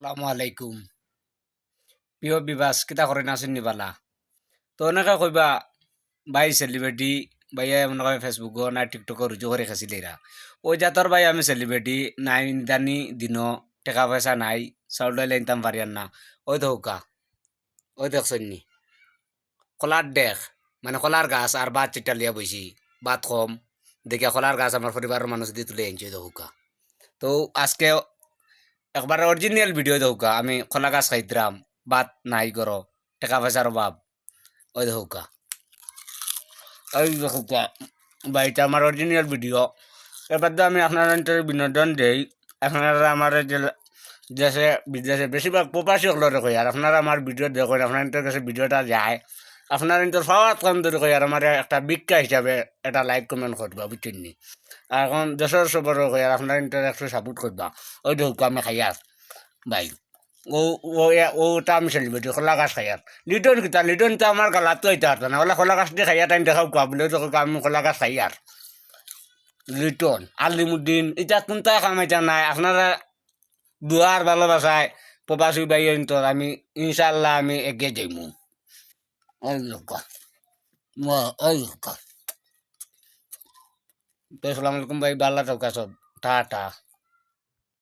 আসসালামু আলাইকুম। প্রিয় বিবাস কিতা করেন আছেন নিবালা? তো অনেকে কইবা ভাই সেলিব্রিটি ভাইয়া মনে করে ফেসবুক না টিকটক রুজু করে খাইছিল এরা। ওই জাতর ভাই আমি সেলিব্রিটি নাই দানি দিন টাকা পয়সা নাই চাউল ডাইল ইনতাম পারিয়ান না। ওই তো হুকা ওই দেখছেন নি কলার দেখ মানে কলার গাছ আর বাদ চিটা লিয়া বইছি বাদ কম দেখে কলার গাছ আমার পরিবারের মানুষ দিয়ে তুলে এনজয় তো হুকা। তো আজকে একবার অরিজিনাল ভিডিও দৌকা আমি কলা গাছ খাইতাম বাত নাই করো টাকা পয়সার অভাব ওই দৌকা ওই দৌকা বাড়িতে আমার অরিজিনাল ভিডিও এবার তো আমি আপনার বিনোদন দেই আপনারা আমার যে দেশে বিদেশে বেশিরভাগ প্রবাসী হলরে কই আর আপনারা আমার ভিডিও দেখেন আপনার কাছে ভিডিওটা যায় আপনার ইন্তর ফাওয়াত কাম ধরে কই আর আমার একটা বিজ্ঞা হিসাবে এটা লাইক কমেন্ট করবা বুঝছেন নি আর এখন দেশের সবর কই আর আপনার ইন্টার একটু সাপোর্ট করবা ওই দৌকা আমি খাইয়া ভাই ও ওটা আমি সেলিব্রিটি খোলা গাছ খাইয়ার লিটন কিতা লিটন তো আমার গালাত তো এটা না ওলা খোলা গাছ দিয়ে খাইয়া টাইম দেখাও কোয়া বলে তো আমি খোলা গাছ খাইয়ার লিটন আলিমুদ্দিন এটা কোনটা কামাইটা নাই আপনারা দুয়ার ভালোবাসায় প্রবাসী ভাই তো আমি ইনশাল্লাহ আমি এগিয়ে যাইমু ওই লোক ওই লোক তো আসসালামু আলাইকুম ভাই ভালো থাকা সব টাটা